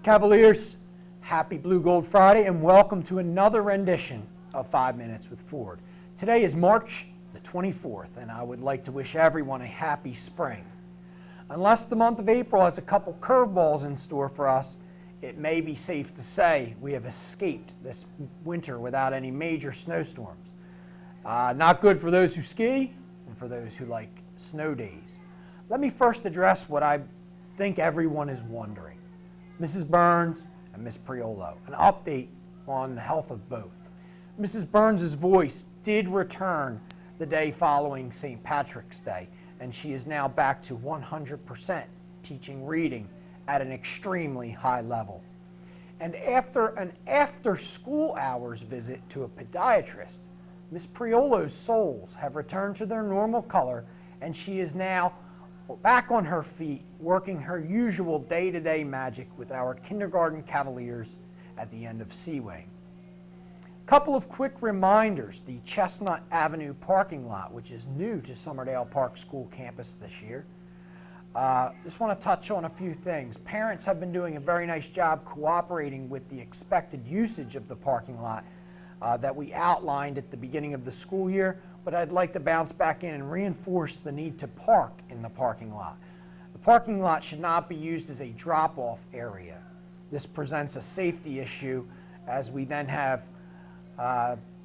Cavaliers, happy Blue Gold Friday and welcome to another rendition of 5 Minutes with Ford. Today is March the 24th and I would like to wish everyone a happy spring. Unless the month of April has a couple curveballs in store for us, it may be safe to say we have escaped this winter without any major snowstorms. Not good for those who ski and for those who like snow days. Let me first address what I think everyone is wondering. Mrs. Burns and Miss Priolo, an update on the health of both. Mrs. Burns' voice did return the day following St. Patrick's Day, and she is now back to 100% teaching reading at an extremely high level. And after an after-school hours visit to a podiatrist, Miss Priolo's soles have returned to their normal color, and she is now back on her feet, working her usual day-to-day magic with our kindergarten Cavaliers at the end of C-Wing. Couple of quick reminders: the Chestnut Avenue parking lot, which is new to Summerdale Park School campus this year. Just want to touch on a few things. Parents have been doing a very nice job cooperating with the expected usage of the parking lot that we outlined at the beginning of the school year, but I'd like to bounce back in and reinforce the need to park in the parking lot. The parking lot should not be used as a drop-off area. This presents a safety issue as we then have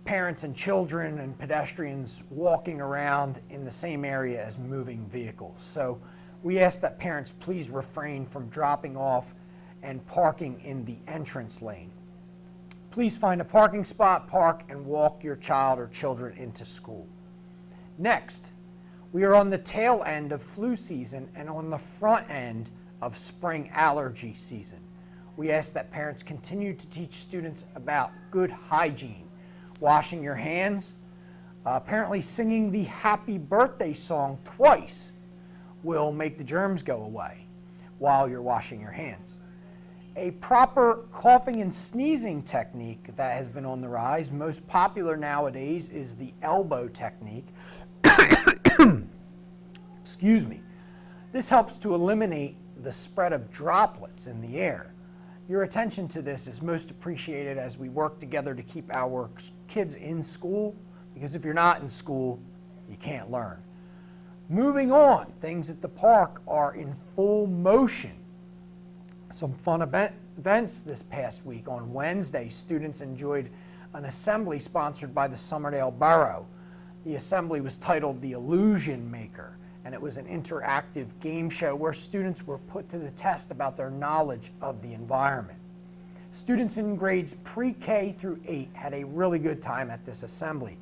parents and children and pedestrians walking around in the same area as moving vehicles. So we ask that parents please refrain from dropping off and parking in the entrance lane. Please find a parking spot, park, and walk your child or children into school. Next, we are on the tail end of flu season and on the front end of spring allergy season. We ask that parents continue to teach students about good hygiene, washing your hands. Apparently singing the happy birthday song twice will make the germs go away while you're washing your hands. A proper coughing and sneezing technique that has been on the rise, most popular nowadays, is the elbow technique. Excuse me. This helps to eliminate the spread of droplets in the air. Your attention to this is most appreciated as we work together to keep our kids in school, because if you're not in school, you can't learn. Moving on, things at the park are in full motion. Some fun events this past week. On Wednesday, students enjoyed an assembly sponsored by the Summerdale Borough. The assembly was titled The Illusion Maker, and it was an interactive game show where students were put to the test about their knowledge of the environment. Students in grades pre-K through 8 had a really good time at this assembly.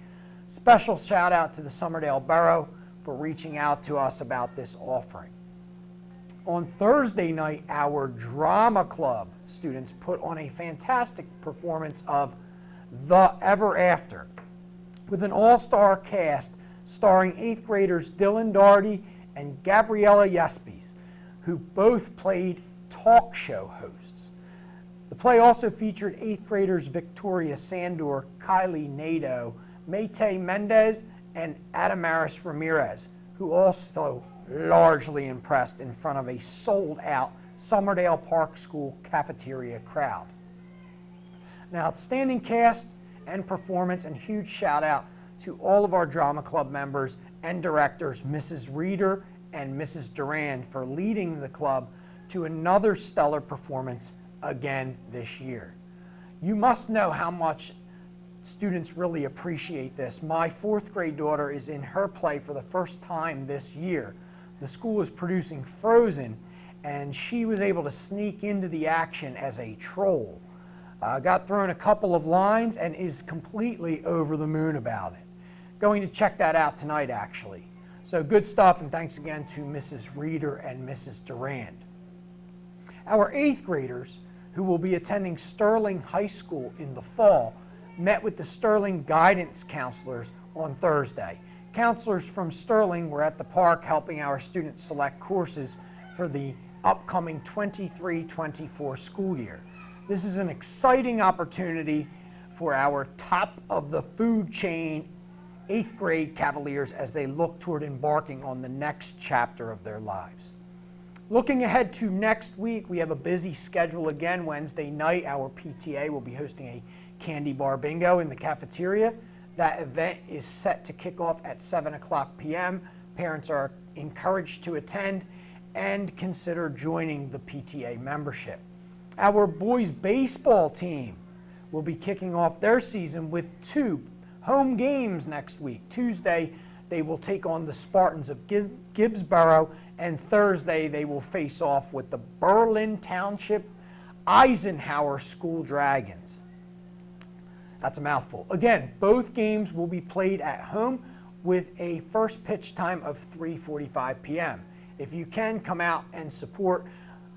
Special shout out to the Summerdale Borough for reaching out to us about this offering. On Thursday night, our drama club students put on a fantastic performance of The Ever After with an all-star cast starring 8th graders Dylan Doherty and Gabriella Yespes, who both played talk show hosts. The play also featured 8th graders Victoria Sandor, Kylie Nadeau, Mayte Mendez, and Adamaris Ramirez, who also largely impressed in front of a sold-out Summerdale Park School cafeteria crowd. An outstanding cast and performance, and huge shout out to all of our drama club members and directors, Mrs. Reeder and Mrs. Durand, for leading the club to another stellar performance again this year. You must know how much students really appreciate this. My 4th grade daughter is in her play for the first time this year. The school is producing Frozen, and she was able to sneak into the action as a troll. Got thrown a couple of lines and is completely over the moon about it. Going to check that out tonight, actually. So good stuff, and thanks again to Mrs. Reeder and Mrs. Durand. Our 8th graders, who will be attending Sterling High School in the fall, met with the Sterling guidance counselors on Thursday. Counselors from Sterling were at the park helping our students select courses for the upcoming 23-24 school year. This is an exciting opportunity for our top of the food chain 8th grade Cavaliers as they look toward embarking on the next chapter of their lives. Looking ahead to next week, we have a busy schedule again. Wednesday night, our PTA will be hosting a candy bar bingo in the cafeteria. That event is set to kick off at 7 o'clock p.m. Parents are encouraged to attend and consider joining the PTA membership. Our boys baseball team will be kicking off their season with 2 home games next week. Tuesday, they will take on the Spartans of Gibbsboro, and Thursday they will face off with the Berlin Township Eisenhower School Dragons. That's a mouthful. Again, both games will be played at home with a first pitch time of 3:45 p.m. If you can, come out and support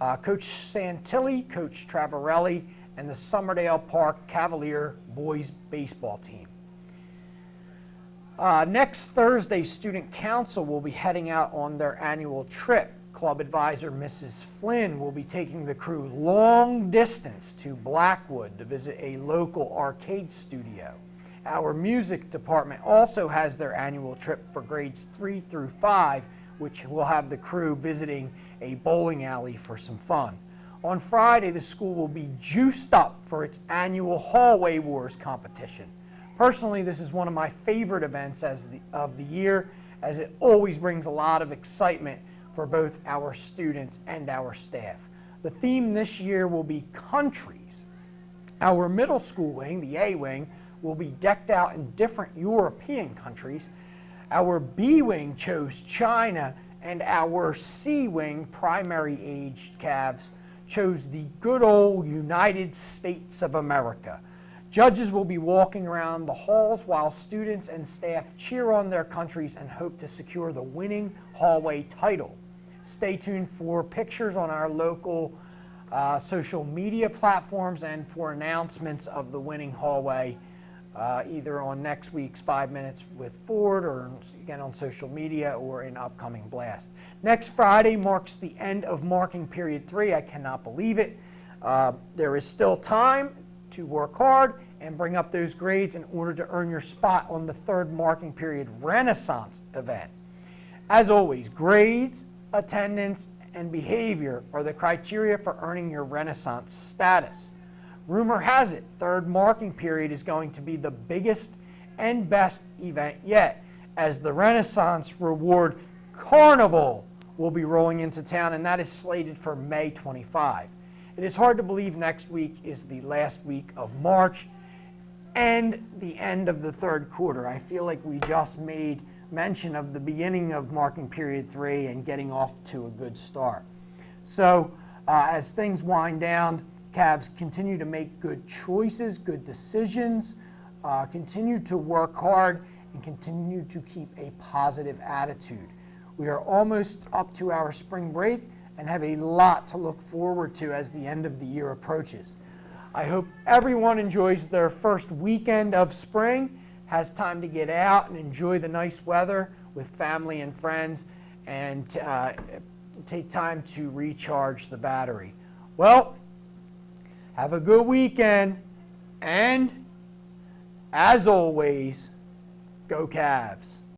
Coach Santilli, Coach Travarelli, and the Summerdale Park Cavalier boys baseball team. Next Thursday, Student Council will be heading out on their annual trip. Club advisor Mrs. Flynn will be taking the crew long distance to Blackwood to visit a local arcade studio. Our music department also has their annual trip for grades 3 through 5, which will have the crew visiting a bowling alley for some fun. On Friday, the school will be juiced up for its annual Hallway Wars competition. Personally, this is one of my favorite events of the year, as it always brings a lot of excitement for both our students and our staff. The theme this year will be countries. Our middle school wing, the A wing, will be decked out in different European countries. Our B wing chose China, and our C wing, primary aged calves, chose the good old United States of America. Judges will be walking around the halls while students and staff cheer on their countries and hope to secure the winning hallway title. Stay tuned for pictures on our local social media platforms and for announcements of the winning hallway, either on next week's 5 Minutes with Ford, or again on social media, or in upcoming blast. Next Friday marks the end of marking period 3. I cannot believe it. There is still time to work hard and bring up those grades in order to earn your spot on the 3rd marking period Renaissance event. As always, grades, attendance, and behavior are the criteria for earning your Renaissance status. Rumor has it, 3rd marking period is going to be the biggest and best event yet, as the Renaissance Reward Carnival will be rolling into town, and that is slated for May 25. It is hard to believe next week is the last week of March and the end of the 3rd quarter. I feel like we just made mention of the beginning of marking period 3 and getting off to a good start. So as things wind down, Cavs continue to make good choices, good decisions, continue to work hard, and continue to keep a positive attitude. We are almost up to our spring break and have a lot to look forward to as the end of the year approaches. I hope everyone enjoys their first weekend of spring, has time to get out and enjoy the nice weather with family and friends, and take time to recharge the battery. Well, have a good weekend, and as always, go Cavs.